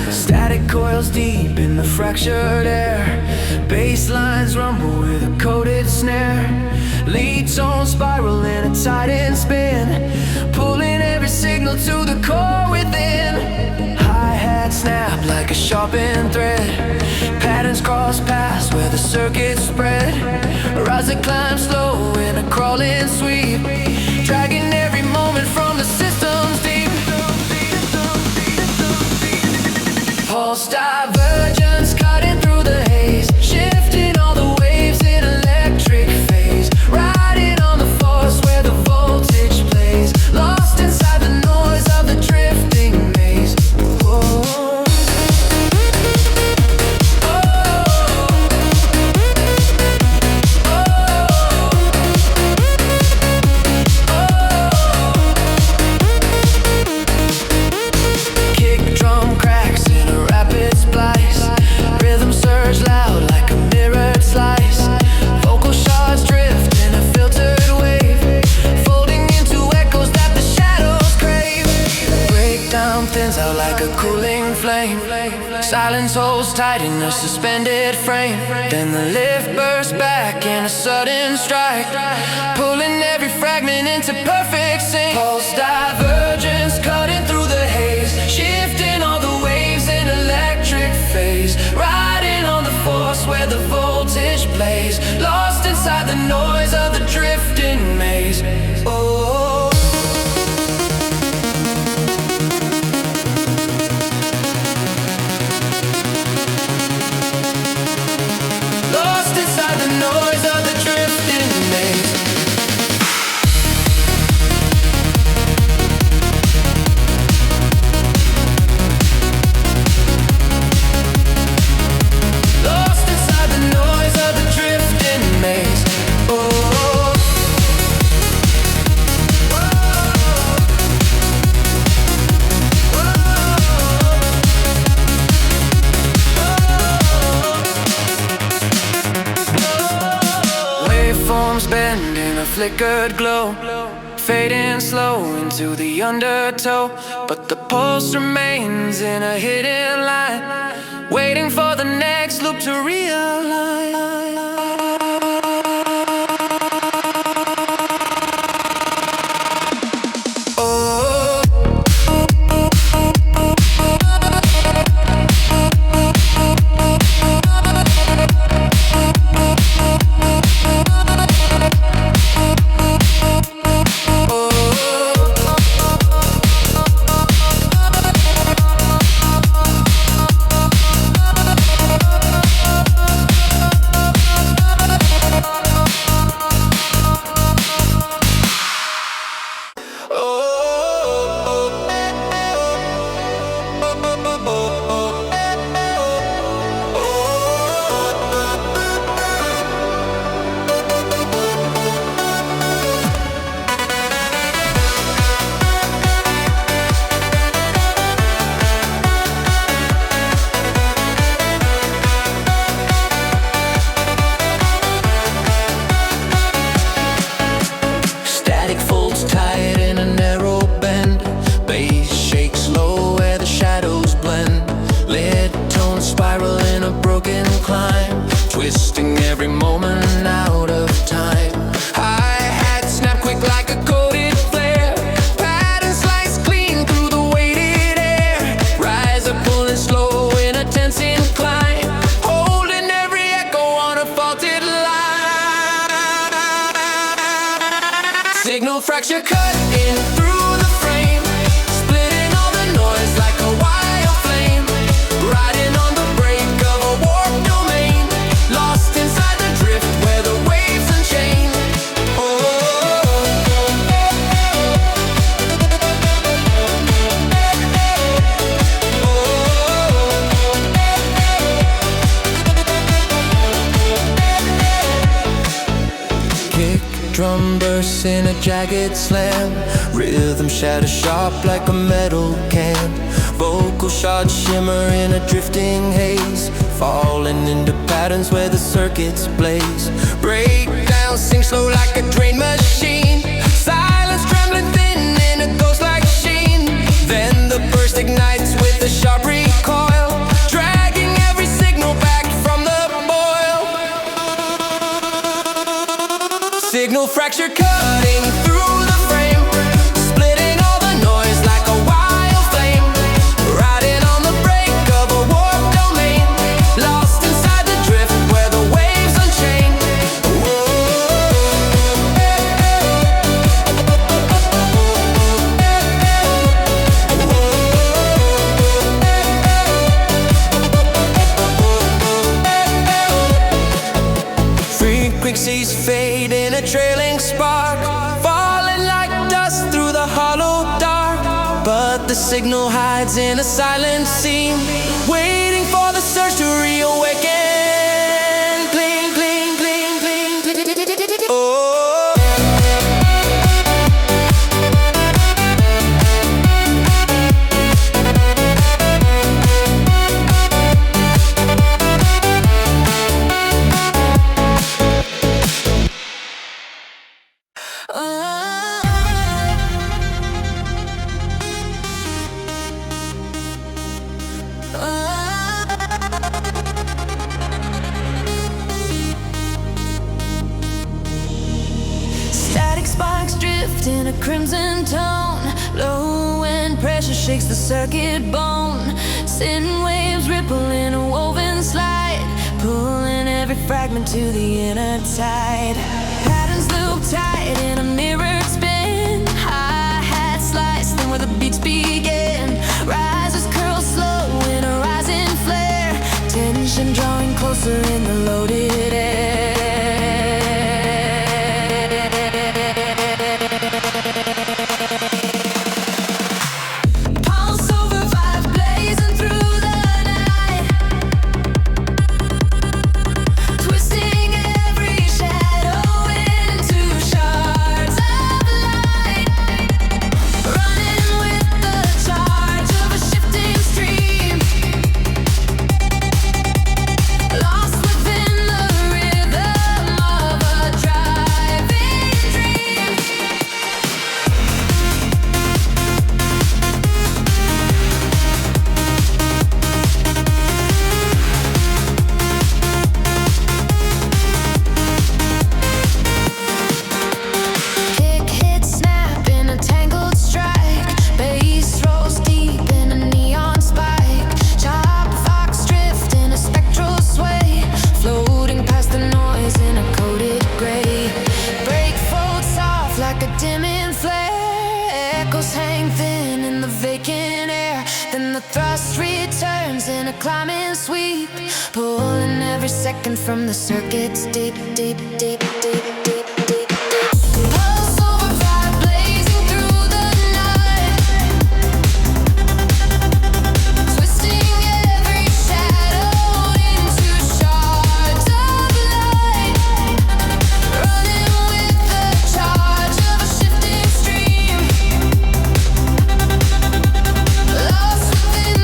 Static coils deep in the fractured air. Bass lines rumble with a coated snare. Lead tones spiral in a tightened spin, pulling every signal to the core within. Hi-hat snap like a sharpened thread. Patterns cross paths where the circuits spread. Rise and climb slow in a crawling sweep, dragging every moment from the system's deep. Pulse divergence cutting through the haze, shifting all the waves in electric phase. Riding on the force where the voltage plays, lost inside the noise of the drifting maze. Whoa. Kick drum cracks in a rapid splice, rhythm surge loud like a mirrored slice. Vocal shards drift in a filtered wave, folding into echoes that the shadows crave. Breakdown thins out like a cooling flame, silence holds tight in a suspended frame. Then the lift bursts back in a sudden strike, pulling every fragment into perfect sync. Pulse divergence cutting through the haze, shifting all the waves in electric phase. Riding on the force where the voltage plays, lost inside the noise of the drifting maze. Oh. Lost inside the noise of the drifting maze. Lost inside the noise of the drifting maze. Oh. Waveforms bend in a flickered glow, fading slow into the undertow. But the pulse remains in a hidden line, waiting for the next loop to realign. Oh. Static folds tight in a narrow bend, bass shakes low where the shadows blend. Lit tones spiral in a broken climb, twisting every moment out of time. Hi-hat snap quick like a coated flare, pattern slice clean through the weighted air. Rise up pulling slow in a tense incline, holding every echo on a faulted line. Signal fracture cut in through the frame, splitting all the noise like a wild flame. Riding on the break of a warped domain, lost inside the drift where the waves unchain. Kick drum bursts in a jagged slam, rhythm shatters sharp like a metal can. Vocal shards shimmer in a drifting haze, falling into patterns where the circuits blaze. Breakdown sing slow like a train machine, silence trembling thin in a ghost-like sheen. Then the burst ignites with a sharp recoil, dragging every signal back from the boil. Signal fracture cutting through the frame, splitting all the noise like a wild flame. Riding on the break of a warped domain, lost inside the drift where the waves unchain. Frequencies fade in a trailing spark, falling like dust through the hollow dark. But the signal hides in a silent seam, waiting for the surge to reawaken. Bling, bling, bling, bling, bling. Oh. Static sparks drift in a crimson tone, low when pressure shakes the circuit bone. Sin waves ripple in a woven slide, pulling every fragment to the inner tide. Patterns loop tight in a mirrored spin, hi-hat slice, then where the beats begin. Risers curl slow in a rising flare, tension drawing closer in the loaded air. Climbing sweep, pulling every second from the circuits deep, deep, deep, deep, deep, deep, deep. Pulse over fire blazing through the night, twisting every shadow into shards of light, running with the charge of a shifting stream, lost within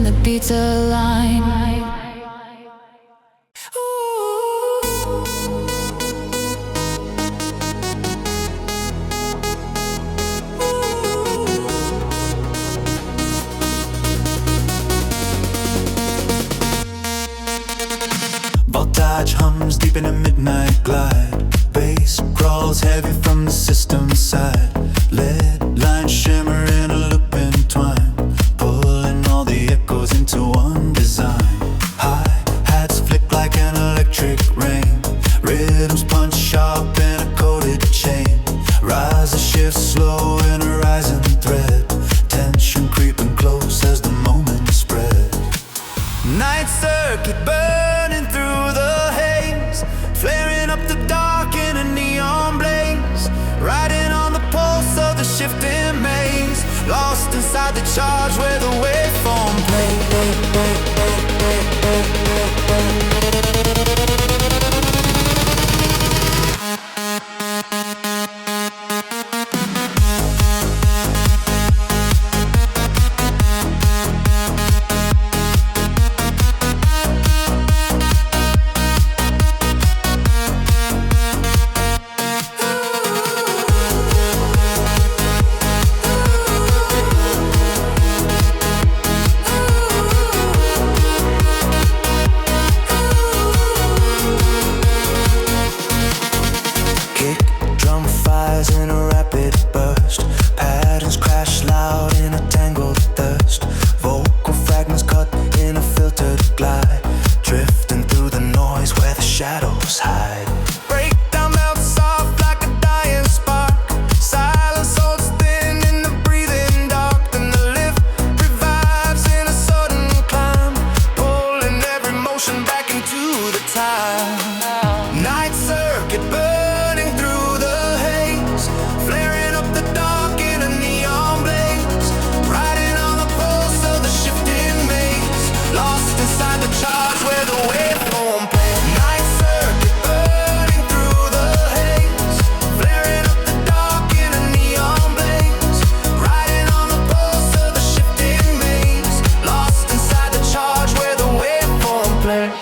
the beats align. Voltage hums deep in a midnight glide. Bass crawls side. Lead lines shimmer in a looping twine, pulling all the echoes into one design. Hi-hats flick like an electric rain, rhythms punch sharp in a coated chain. Rise and shift slow in a rising thread, tension creeping close as the moment spread. Night circuit burning through the haze, flaring up the dark in a neon blaze. Riding on the pulse of the shifting maze, lost inside the charge where the waveform plays. In a rapid burst, patterns crash loud in a tangled thirst. Vocal fragments cut in a filtered glide, drifting through the noise where the shadows hide. Breakdown melts soft like a dying spark, silence holds thin in the breathing dark. Then the lift revives in a sudden climb, pulling every motion back into the time. Night circuit burning through the haze, flaring up the dark in a neon blaze. Riding on the pulse of the shifting maze, lost inside the charge where the waveform plays. Night circuit burning through the haze, flaring up the dark in a neon blaze. Riding on the pulse of the shifting maze, lost inside the charge where the waveform plays.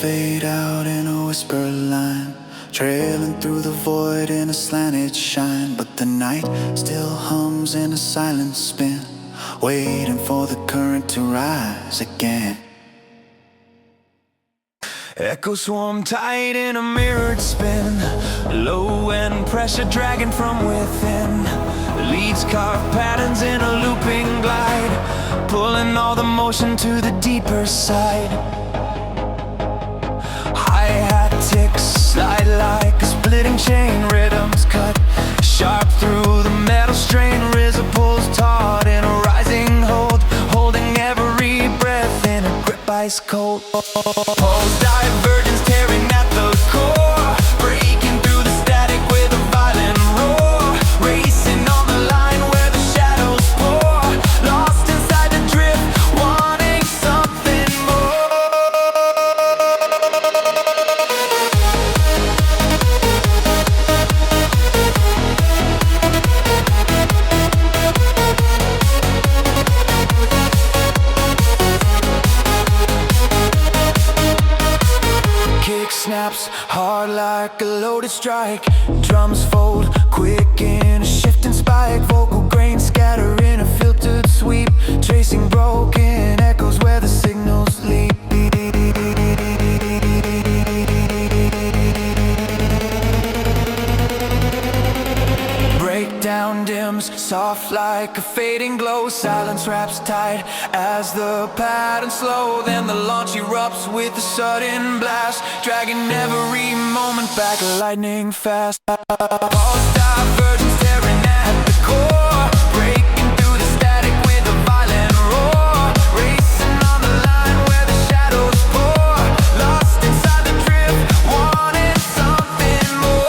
Fade out in a whisper line, trailing through the void in a slanted shine. But the night still hums in a silent spin, waiting for the current to rise again. Echoes swarm tight in a mirrored spin, low end pressure dragging from within. Leads carve patterns in a looping glide, pulling all the motion to the deeper side. Hi-hat ticks slide like a splitting chain, rhythms cut sharp through the metal strain. RZA pulls taut in a rising hold, holding every breath in a grip ice cold. Pulse divergence tearing at the core, breaking through the static with a violent roar. Racing on the line where the shadows pour, lost inside the drift, wanting something more. Kick snaps hard like a loaded strike, drums fold quick in a shifting spike. Vocal grains scatter in a filtered sweep, tracing broken echoes where the signals leap. Breakdown dims, soft like a fading glow. Silence wraps tight as the patterns slow. Then the launch erupts with a sudden blast, dragging every moment back lightning fast. Pulse divergence tearing at the core, breaking through the static with a violent roar. Racing on the line where the shadows pour, lost inside the drift, wanting something more.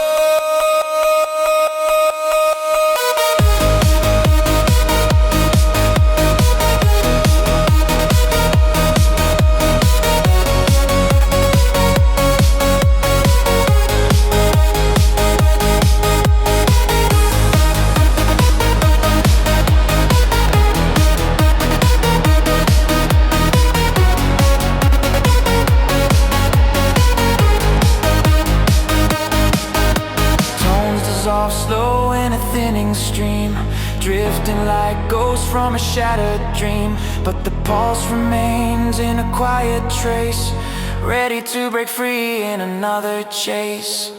off slow in a thinning stream, drifting like ghosts from a shattered dream. But the pulse remains in a quiet trace, ready to break free in another chase.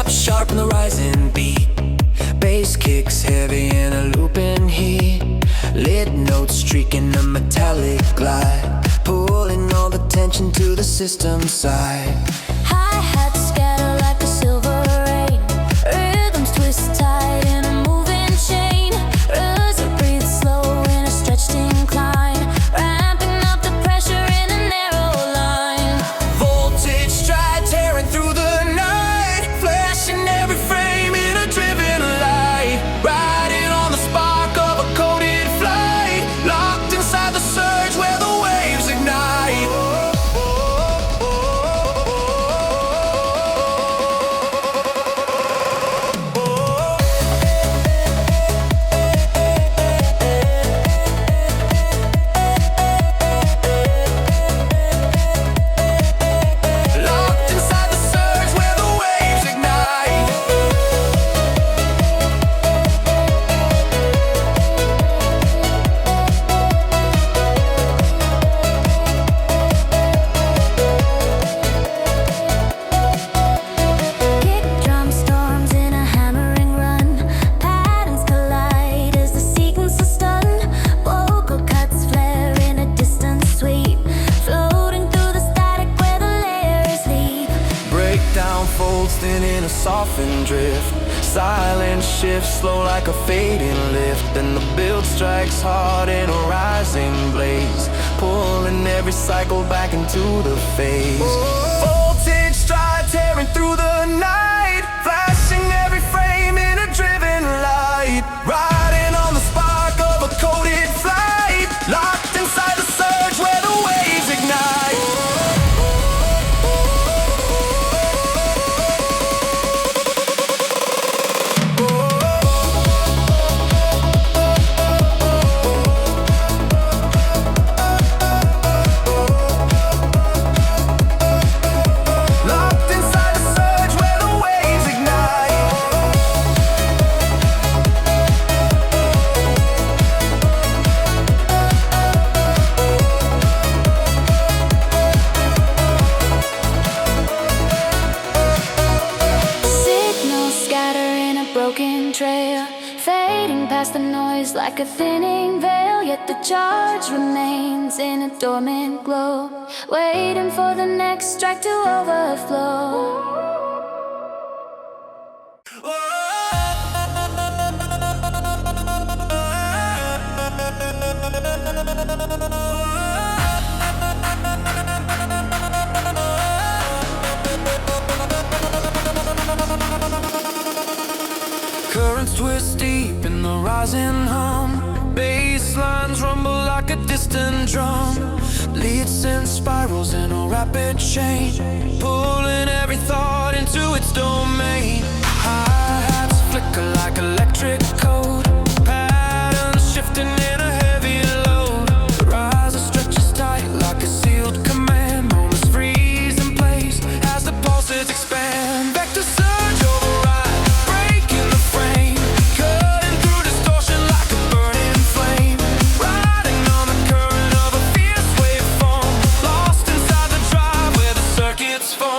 Sharp in the rising beat, bass kicks heavy in a looping heat, lit notes streaking a metallic glide, pulling all the tension to the system side. Hi-hats scatter like a silver rain, rhythms twist tight in a moving chain, rhythms breathe slow in a stretched incline, ramping up the pressure in a narrow line. Voltage stride tearing through the night, flashing every frame in a driven light, riding on the spark of a coded flight, locked inside the surge where the waves ignite. Locked inside the surge where the waves ignite. Kick drum storms in a hammering run, patterns collide as the sequence is stunned, vocal cuts flare in a distant sweep, floating through the static where the layers leap. Breakdown folds thin in a softened drift, silence shifts slow like a fading lift, then the build strikes hard in a rising blaze, pulling every cycle back into the phase. Voltage stride tearing through the night, flashing every frame in a driven light, riding on the spark of a coded flight, locked inside the surge where the waves ignite. Locked inside the surge where the waves ignite. Signals scatter in a broken trail, fading past the noise like a thinning veil, yet the charge remains in a dormant glow, waiting for the next strike to overflow. Currents twist deep in the rising hum, bass lines rumble like a distant drum, lead synth spirals in a rapid chain, pulling every thought into its domain. Hi-hats flicker like electric code, patterns shifting in a heavy load, the riser stretches tight like a sealed command, moments freeze in place as the pulses expand. Vector surge override, breaking the frame, cutting through distortion like a burning flame, riding on the current of a fierce waveform, lost inside the drive where the circuits form.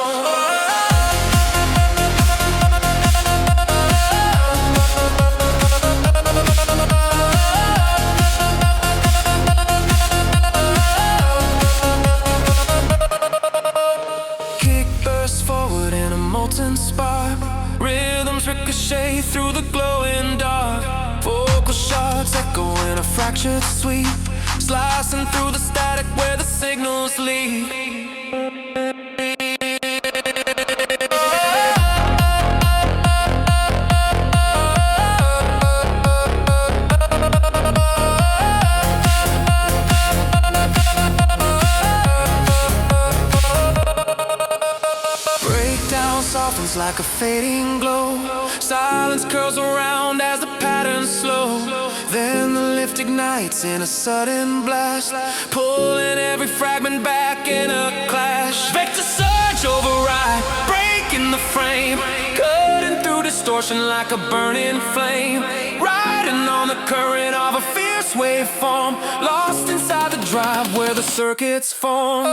molten spark. Rhythms ricochet through the glowing dark. Vocal shards echo in a fractured sweep, slicing through the static where the signals lead. Softens like a fading glow. Silence curls around as the patterns slow. Then the lift ignites in a sudden blast, pulling every fragment back in a clash. Vector surge override, breaking the frame, cutting through distortion like a burning flame. Riding on the current of a fierce waveform, lost inside the drive where the circuits form.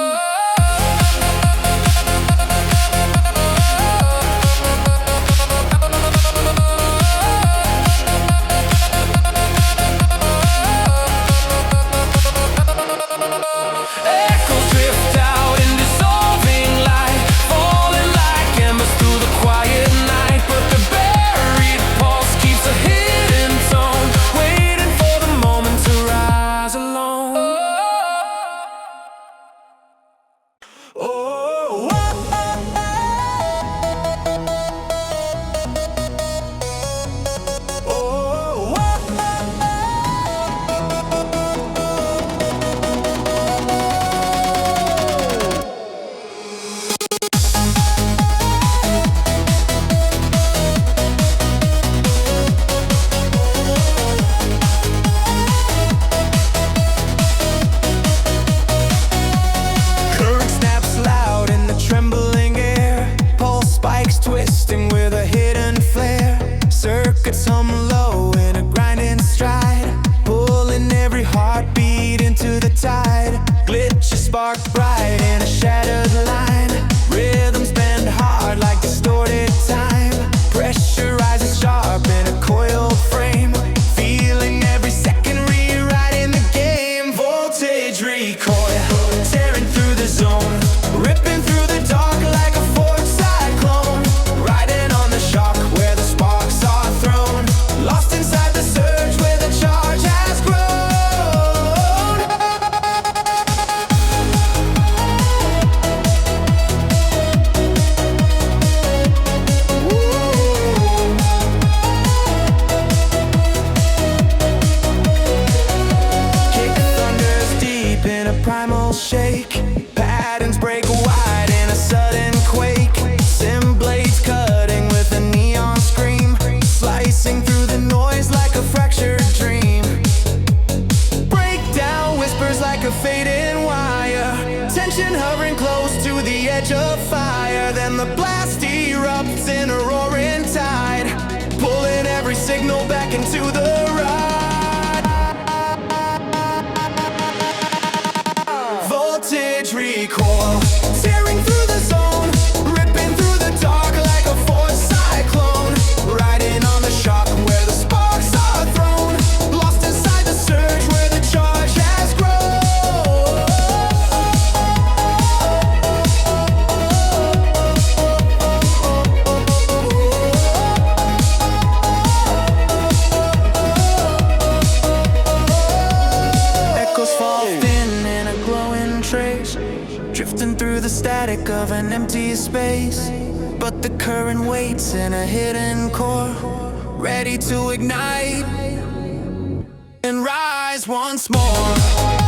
Twisting with a hidden flare, circuits hum low in a grinding stride, pulling every heartbeat into the tide. Glitches spark bright in a shattered line, rhythms bend hard like distorted time. Pressure rises sharp in a coiled frame, feeling every second rewriting the game. Voltage recoil, tearing through the zone, ripping through the dark like a force cyclone. Riding on the shock where the sparks are thrown, lost inside the surge where the charge has grown. Kick thunders deep in a primal shake, patterns break wide in a sudden quake. Sim blades cutting with a neon scream, slicing through the noise like a fractured dream. Breakdown whispers like a fading wire, tension hovering close to the edge of fire. Then the blast erupts in a roaring tide, pulling every signal back into the ride. Voltage recoil, tearing through the zone, ripping through the dark like a force cyclone. Riding on the shock where the sparks are thrown, lost inside the surge where the charge has grown. Echoes fall thin in a glowing trace, drifting through the static of an empty space. But the current waits in a hidden core, ready to ignite and rise once more.